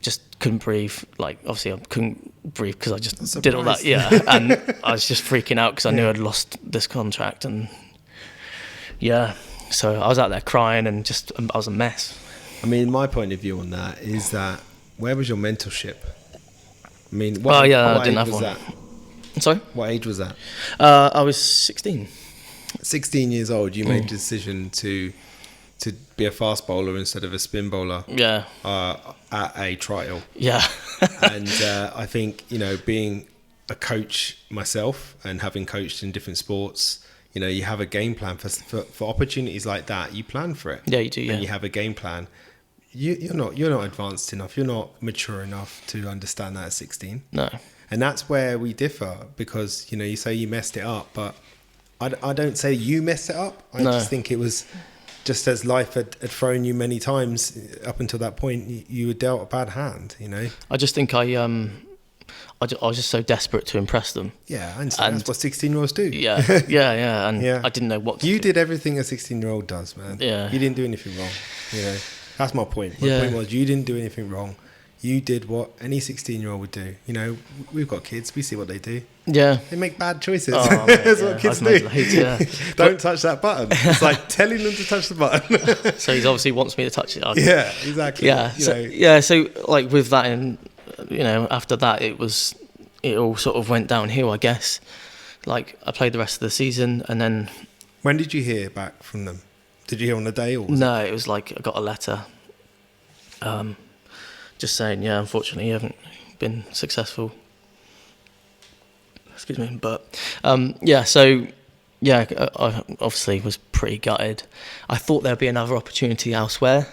Just couldn't breathe. Obviously I couldn't breathe because I just did all that. Yeah, and I was just freaking out because I knew I'd lost this contract, and So I was out there crying and I was a mess. I mean, my point of view on that is that where was your mentorship? I mean, what I didn't age have was one. that? Sorry? What age was that? I was 16. 16 years old, you made the decision to be a fast bowler instead of a spin bowler. Yeah. At a trial. Yeah. And I think, being a coach myself and having coached in different sports, you have a game plan for opportunities like that. You plan for it. Yeah, you do. Yeah. And you have a game plan. You're not advanced enough. You're not mature enough to understand that at 16. No. And that's where we differ, because you say you messed it up, but I don't say you messed it up. I just think it was just as life had thrown you many times up until that point. You were dealt a bad hand. I just think I was just so desperate to impress them. Yeah, I understand. That's what 16-year-olds do. Yeah. And I didn't know what to do. You did everything a 16-year-old does, man. Yeah. You didn't do anything wrong. That's my point. My point was, you didn't do anything wrong. You did what any 16-year-old would do. We've got kids. We see what they do. Yeah. They make bad choices. Oh, mate, That's what kids do. Loads, Don't touch that button. It's like telling them to touch the button. So he obviously wants me to touch it. Yeah, exactly. Yeah. So like with that, and after that, it all sort of went downhill, I guess. Like I played the rest of the season, and then. When did you hear back from them? Did you hear on the day, or? No, it was like I got a letter. Just saying, unfortunately, you haven't been successful. Excuse me, but I obviously was pretty gutted. I thought there'd be another opportunity elsewhere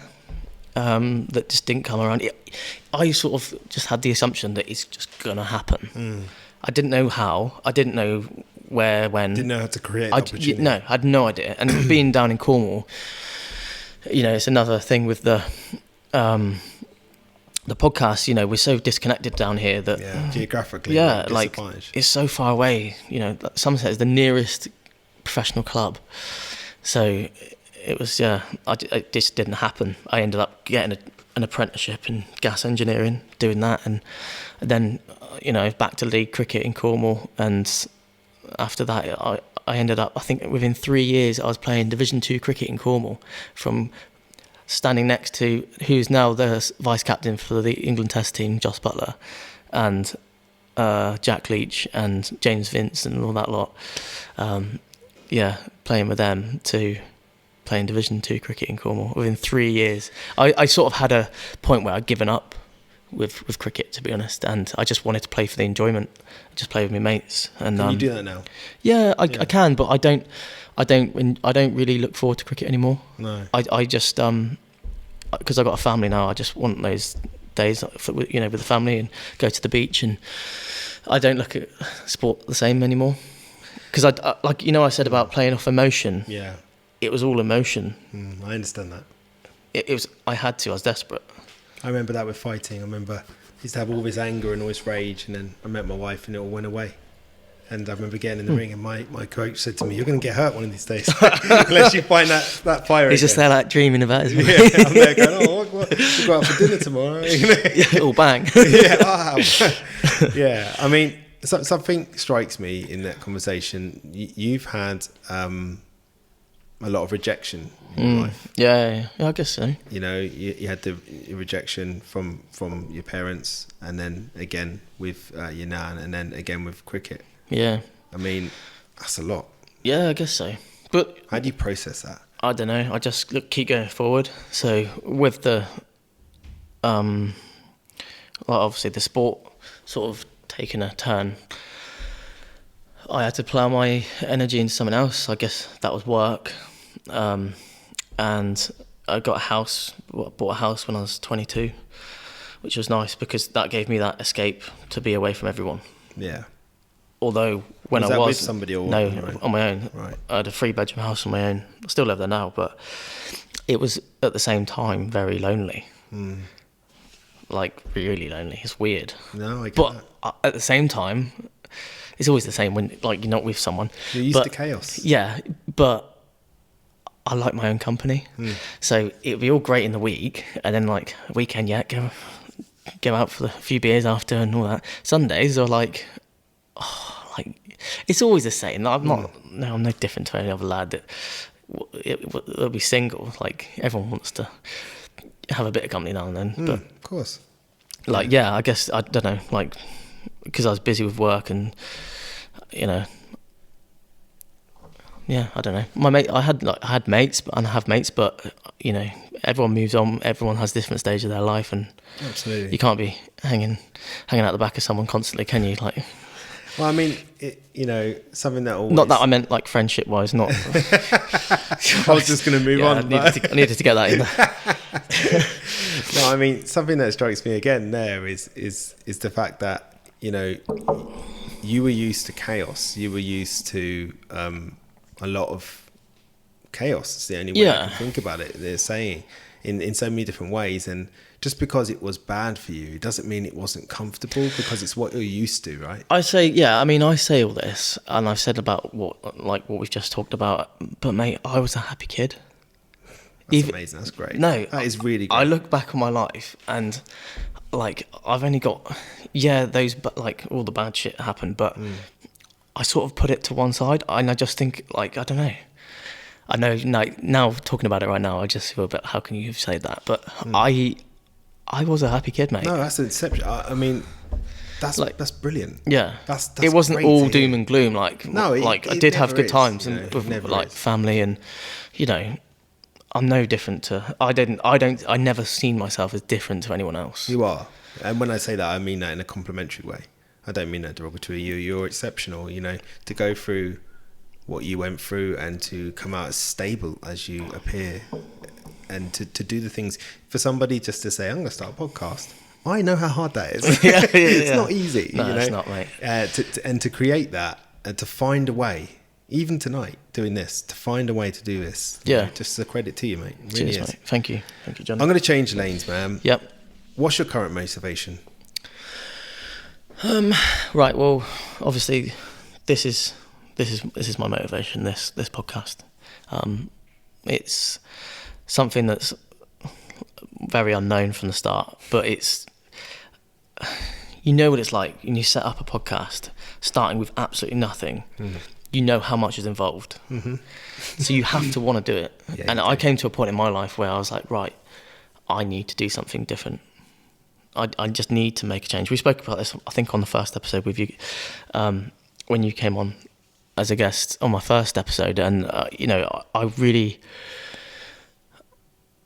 that just didn't come around. I sort of just had the assumption that it's just gonna happen. I didn't know how. I didn't know where, when. Didn't know how to create an opportunity. No, I had no idea. And being down in Cornwall, it's another thing with the podcast. We're so disconnected down here that geographically, like it's so far away. Somerset is the nearest professional club, so it was it just didn't happen. I ended up getting an apprenticeship in gas engineering, doing that, and then back to league cricket in Cornwall, and after that I ended up, I think within 3 years I was playing Division 2 cricket in Cornwall, from standing next to who's now the vice captain for the England Test team, Joss Butler, and Jack Leach and James Vince and all that lot. Playing with them to playing Division 2 cricket in Cornwall within 3 years. I sort of had a point where I'd given up with cricket, to be honest, and I just wanted to play for the enjoyment, just play with my mates. And can you do that now? Yeah, I can, but I don't really look forward to cricket anymore. No. I just because I've got a family now, I just want those days with the family and go to the beach, and I don't look at sport the same anymore. Because I said about playing off emotion. Yeah. It was all emotion. I understand that. It was. I had to. I was desperate. I remember that with fighting. I remember I used to have all this anger and all this rage, and then I met my wife and it all went away. And I remember getting in the ring, and my coach said to me, "You're going to get hurt one of these days unless you find that fire." He's just there like dreaming about it. Yeah, I'm there going, "Oh, we'll go out for dinner tomorrow." All bang. Yeah. I mean, something strikes me in that conversation. You've had a lot of rejection in your life. Yeah, I guess so. You had the rejection from your parents, and then again with your nan, and then again with cricket. Yeah. I mean, that's a lot. Yeah, I guess so. But how do you process that? I don't know. I just keep going forward. So with the, obviously the sport sort of taking a turn, I had to plough my energy into something else. I guess that was work. And I got bought a house when I was 22, which was nice because that gave me that escape to be away from everyone. Yeah. Although when was I that was with somebody or no, on your own? On my own. Right. I had a 3-bedroom house on my own. I still live there now, but it was at the same time very lonely. Like really lonely. It's weird. No, I get but that. At the same time, it's always the same when you're not with someone. You're used to chaos. Yeah, but I like my own company. So it'd be all great in the week, and then like weekend, go out for a few beers after and all that. Sundays are like it's always the same. I'm no different to any other lad that they'll be single. Like everyone wants to have a bit of company now and then. But of course. Like, yeah, I guess, I don't know, like, because I was busy with work and, you know, yeah, I don't know. I had mates, and I have mates, but, you know, everyone moves on. Everyone has different stages of their life, and absolutely, you can't be hanging out the back of someone constantly, can you? Like, well, I mean, you know, something that always... Not that I meant like friendship wise, not. I was just going to move on. I needed to get that in there. No, I mean, something that strikes me again there is the fact that, you know, you were used to chaos. You were used to a lot of chaos. It's the only way I can think about it. They're saying in so many different ways, and just because it was bad for you doesn't mean it wasn't comfortable, because it's what you're used to, right? I say all this, and I've said about what we've just talked about, but mate, I was a happy kid. That's amazing. That's great. No, that is really great. I look back on my life, and like I've only got those, but like all the bad shit happened, but I sort of put it to one side, and I just think, like, I don't know. I know now talking about it right now, I just feel a bit, how can you say that? But I was a happy kid, mate. No, that's an exception. I mean, that's brilliant. Yeah, that's it wasn't all doom and gloom. Like, no, like I did have good times, you know, and with like family, and you know, I'm no different to. I never seen myself as different to anyone else. You are, and when I say that, I mean that in a complimentary way. I don't mean that derogatory. You're exceptional. You know, to go through what you went through and to come out as stable as you appear, and to do the things, for somebody just to say, I'm going to start a podcast. I know how hard that is. It's not easy. No, you know? It's not, mate. And to create that, and to find a way, even tonight, doing this, to find a way to do this. Yeah. You know, just a credit to you, mate. It really Cheers, is. mate. Thank you, John. I'm going to change lanes, man. Yep. What's your current motivation? Right. Well, obviously, this is my motivation. This podcast. It's something that's very unknown from the start, but it's, you know what it's like when you set up a podcast, starting with absolutely nothing. You know how much is involved, so you have to want to do it. Yeah, and I came to a point in my life where I was like, right, I need to do something different. I just need to make a change. We spoke about this, I think, on the first episode with you, when you came on as a guest on my first episode, and you know, I really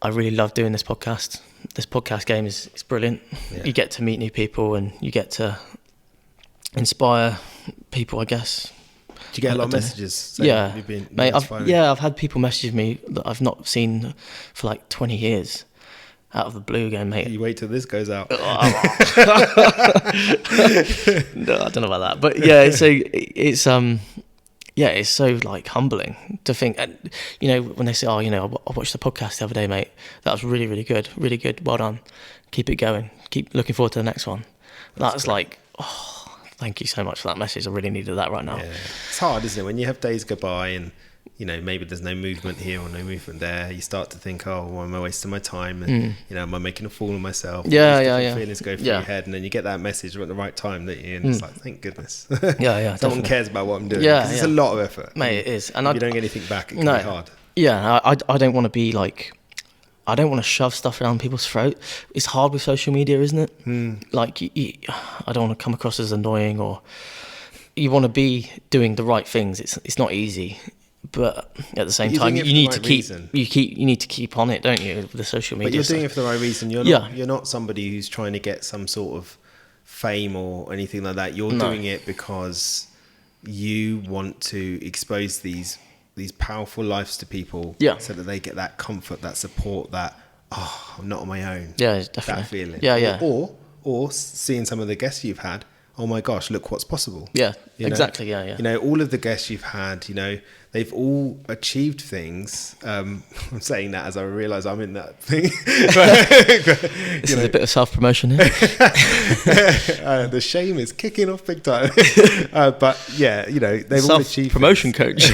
love doing this podcast. This podcast game is brilliant. Yeah. You get to meet new people, and you get to inspire people, I guess. Do you get a lot of messages? Yeah, mate. I've had people message me that I've not seen for like 20 years. Out of the blue again, mate. You wait till this goes out. No, I don't know about that, but yeah. So it's so like humbling to think, and you know, when they say, "Oh, you know, I watched the podcast the other day, mate. That was really, really good, really good. Well done. Keep it going. Keep looking forward to the next one." That's like, oh, thank you so much for that message. I really needed that right now. Yeah. It's hard, isn't it, when you have days go by and, you know, maybe there's no movement here or no movement there. You start to think, oh, well, am I wasting my time? And, you know, am I making a fool of myself? Yeah. Feelings go through your head, and then you get that message at the right time, that you, and it's like, thank goodness. Yeah. Someone cares about what I'm doing. Yeah, it's a lot of effort, mate. It is, and if you don't get anything back, it can be hard. Yeah, I don't want to be like, I don't want to shove stuff down people's throat. It's hard with social media, isn't it? Like, I don't want to come across as annoying, or you want to be doing the right things. It's not easy. But at the same time, you need to keep on it, don't you, with the social media. But you're doing it for the right reason. You're not somebody who's trying to get some sort of fame or anything like that. You're doing it because you want to expose these powerful lives to people, so that they get that comfort, that support, that I'm not on my own. Yeah, definitely. That feeling. Yeah. Or seeing some of the guests you've had. Oh my gosh, look what's possible. Yeah, exactly. Yeah. You know, all of the guests you've had, you know, they've all achieved things. I'm saying that as I realise I'm in that thing. This is a bit of self-promotion here. The shame is kicking off big time. But yeah, you know, they've all achieved promotion coach.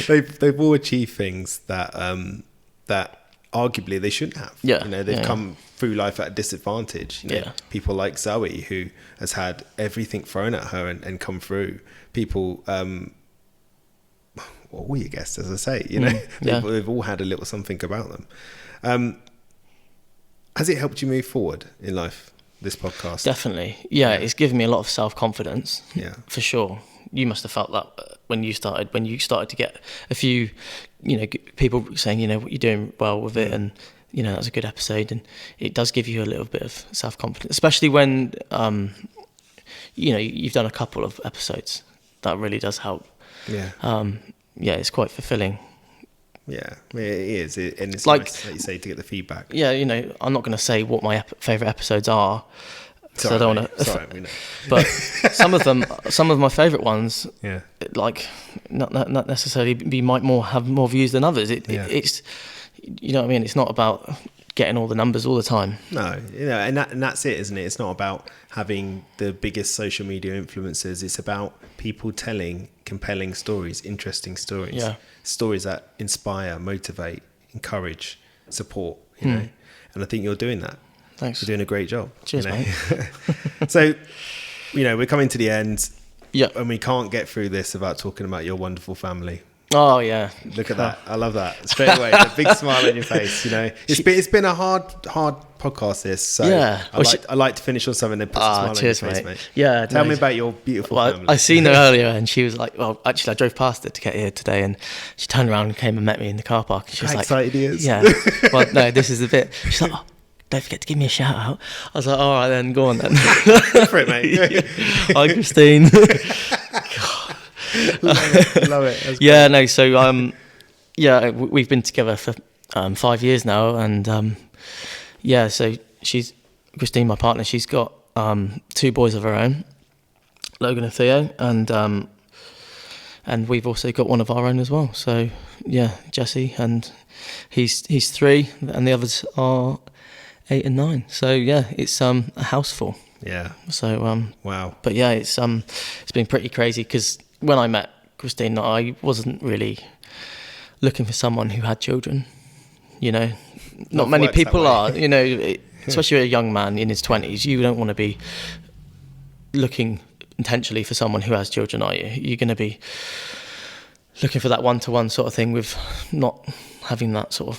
They've all achieved things that that arguably they shouldn't have. Yeah, you know, they've come through life at a disadvantage. You know, people like Zoe, who has had everything thrown at her and come through. People, all your guests, as I say, you know, they've all had a little something about them. Has it helped you move forward in life, this podcast? Definitely. Yeah, it's given me a lot of self-confidence. Yeah. For sure. You must have felt that when you started to get a few, you know, people saying, you know, what you're doing well with it, and, you know, that was a good episode, and it does give you a little bit of self-confidence, especially when, you know, you've done a couple of episodes. That really does help. Yeah. Yeah, it's quite fulfilling. Yeah, it is, and it's like, nice, like you say, to get the feedback. Yeah, you know, I'm not going to say what my favourite episodes are, so I don't want to. Sorry, we know. But some of my favourite ones, yeah, like not necessarily might have more views than others. It's, you know what I mean. It's not about getting all the numbers all the time. No, you know, and that's it, isn't it? It's not about having the biggest social media influencers. It's about people telling compelling stories, interesting stories, stories that inspire, motivate, encourage, support. You know, and I think you're doing that. Thanks. You're doing a great job. Cheers, mate. So, you know, we're coming to the end. Yeah. And we can't get through this without talking about your wonderful family. Oh yeah. Look at that. I love that. Straight away, the big smile on your face, you know. It's been a hard podcast, this. So yeah. I like to finish on something that puts a smile on your face, mate. Yeah. Tell me about your beautiful family. I seen her earlier, and she was like, well, actually I drove past it to get here today, and she turned around and came and met me in the car park, and she was How like, excited he is. Yeah. Well, no, this is the bit. She's like, oh, don't forget to give me a shout out. I was like, all right then, go on then. Go for it, mate. Hi, Christine. Love it. That's yeah, great. No, so yeah, we've been together for 5 years now, and yeah, so she's Christine, my partner. She's got 2 boys of her own, Logan and Theo, and we've also got one of our own as well. So yeah, Jesse, and he's 3, and the others are 8 and 9. So yeah, it's a house full. Yeah. So wow. But yeah, it's been pretty crazy, because when I met Christine, I wasn't really looking for someone who had children. You know, not many people are. You know, especially a young man in his 20s, you don't want to be looking intentionally for someone who has children, are you? You're going to be looking for that one-to-one sort of thing, with not having that sort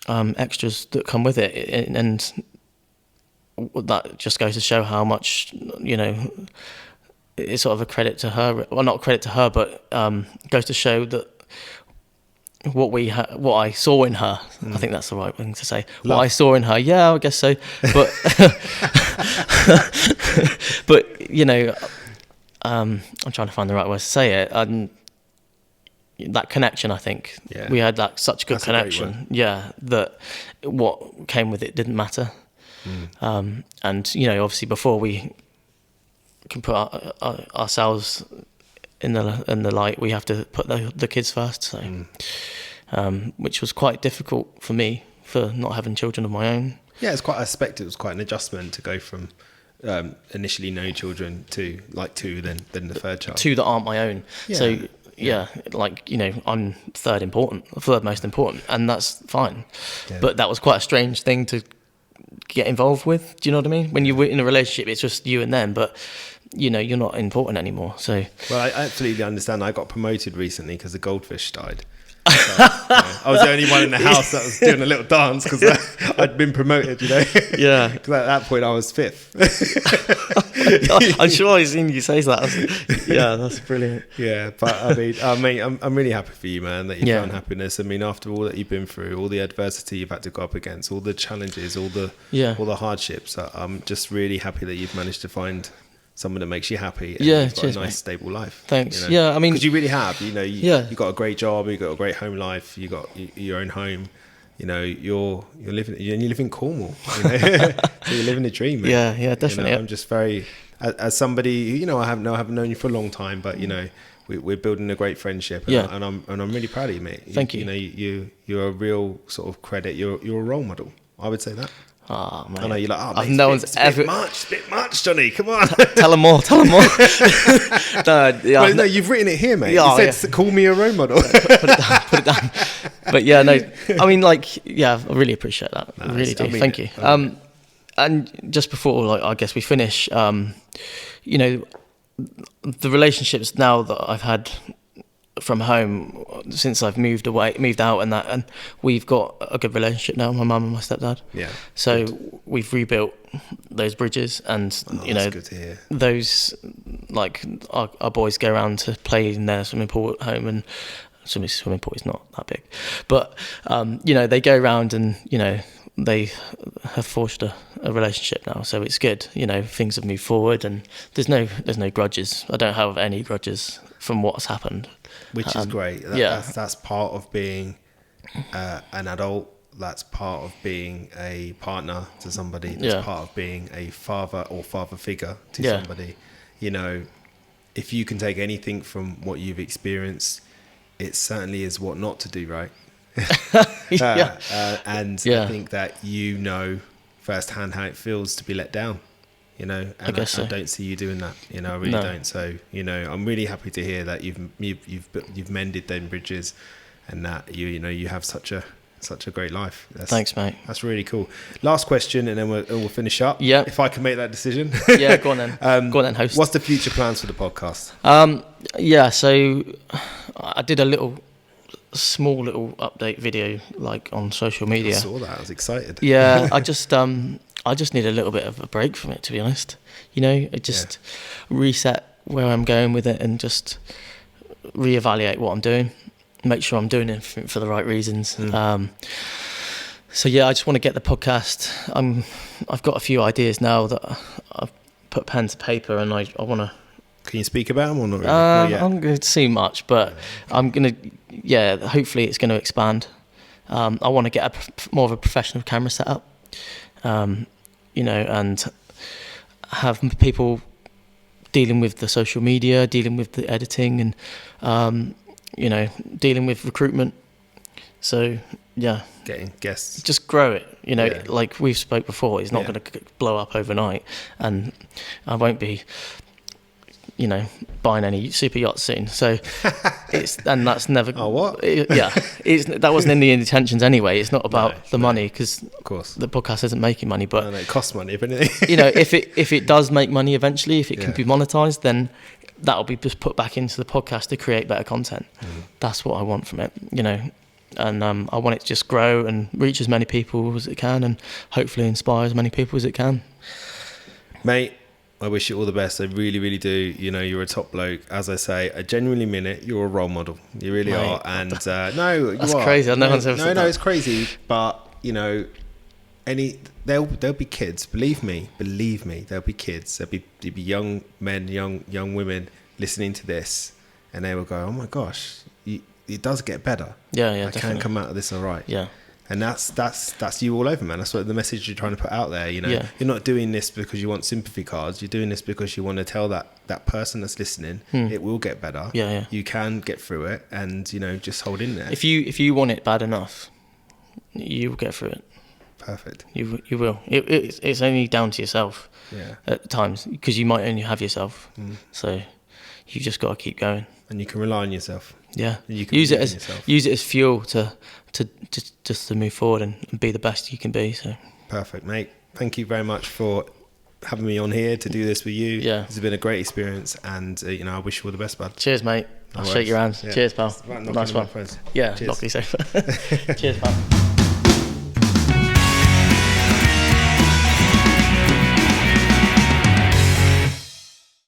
of extras that come with it, and that just goes to show how much, you know, it's sort of a credit to her. Well, not a credit to her, but goes to show that what I saw in her. I think that's the right thing to say. Love. What I saw in her, yeah, I guess so. But but you know, I'm trying to find the right words to say it. That connection, I think, we had such good connection. Yeah, that what came with it didn't matter. And you know, obviously, before we can put ourselves in the light, we have to put the kids first. So, which was quite difficult for me, for not having children of my own. Yeah, it's quite. I expect it was quite an adjustment to go from initially no children to like 2, then the third child. 2 that aren't my own. Yeah. So yeah, like, you know, I'm third most important, and that's fine. Yeah. But that was quite a strange thing to get involved with. Do you know what I mean? When you're in a relationship, it's just you and them, but you know, you're not important anymore. So well, I absolutely understand. I got promoted recently because the goldfish died. So, I was the only one in the house that was doing a little dance because I'd been promoted, you know. Yeah. Because at that point I was 5th. I'm sure I've seen you say that. Yeah, that's brilliant. Yeah, but I mean, I'm really happy for you, man, that you found happiness. I mean, after all that you've been through, all the adversity you've had to go up against, all the challenges, all the hardships, I'm just really happy that you've managed to find someone that makes you happy, and you've got a nice, stable life. Thanks. You know? Yeah, I mean, because you really have. You know, you got a great job, you got a great home life, you got your own home. You know, you're living, and you live in Cornwall. You know? So you're living a dream. Man. Yeah, definitely. You know, I'm just very, as somebody who, you know, I haven't known you for a long time, but you know, we're building a great friendship, and I'm really proud of you, mate. Thank you. You know, you're a real sort of credit. You're a role model. I would say that. Oh, man. I know you're like, mate, no one's ever a bit much, Johnny. Come on, tell them more. No, you've written it here, mate. You said, call me a role model. Put it down. But yeah, no, I mean, like, yeah, I really appreciate that. I really do. Thank you. And just before, like, I guess we finish, you know, the relationships now that I've had from home since I've moved out, and we've got a good relationship now, my mum and my stepdad. Yeah. So good. we've rebuilt those bridges, and That's good to hear. those, like, our boys go around to play in their swimming pool at home, and swimming pool is not that big, but they go around and they have forged a relationship now, so it's good. Things have moved forward, and there's no grudges. I don't have any grudges from what's happened, which is great. That's part of being an adult. That's part of being a partner to somebody. That's part of being a father or father figure to somebody. If you can take anything from what you've experienced, it certainly is what not to do, right? I think that firsthand how it feels to be let down, and I don't see you doing that, I really don't. So I'm really happy to hear that you've mended them bridges, and that you have such a great life. Thanks, mate. That's really cool. Last question, and then we'll finish up. Yeah, if I can make that decision. Yeah, go on then. Go on then, host. What's the future plans for the podcast? So I did a small little update video, like, on social media. I saw that. I was excited. Yeah, I just need a little bit of a break from it, to be honest. Reset where I'm going with it, and just reevaluate what I'm doing, make sure I'm doing it for the right reasons. I just want to get the podcast. I've got a few ideas now that I've put pen to paper, and I want to. Can you speak about them or not really? I'm going to see much, but I'm going to, hopefully it's going to expand. I want to get more of a professional camera setup, and have people dealing with the social media, dealing with the editing, and, dealing with recruitment. So, getting guests. Just grow it, like we've spoke before, it's not going to blow up overnight, and I won't be buying any super yachts soon. So and that's never. Oh, what? That wasn't in the intentions anyway. It's not about the money, because of course the podcast isn't making money, but it costs money, if anything. if it does make money eventually, if it can be monetized, then that'll be just put back into the podcast to create better content. That's what I want from it, and I want it to just grow and reach as many people as it can, and hopefully inspire as many people as it can. Mate, I wish you all the best. I really, really do. You're a top bloke. As I say, I genuinely mean it. You're a role model. You really are. And no, you that's are. Crazy. No one's ever said that. No, it's crazy. But there'll be kids. Believe me. There'll be kids. There'll be young men, young women listening to this, and they will go, "Oh my gosh, it does get better. I can come out of this all right." Yeah. And that's you all over, man. That's what the message you're trying to put out there. You're not doing this because you want sympathy cards. You're doing this because you want to tell that person that's listening, it will get better. Yeah. You can get through it, and just hold in there. If you want it bad enough, you will get through it. Perfect. You will. It's only down to yourself. Yeah. At times, because you might only have yourself. So you just got to keep going. And you can rely on yourself. Yeah. You can use it as fuel to move forward and be the best you can be. So perfect, mate. Thank you very much for having me on here to do this with you. Yeah. It's been a great experience, and I wish you all the best, bud. Cheers, mate. I'll shake your hands. Yeah. Cheers, pal. Nice one. Friends. Yeah, cheers. luckily safe. Cheers, pal.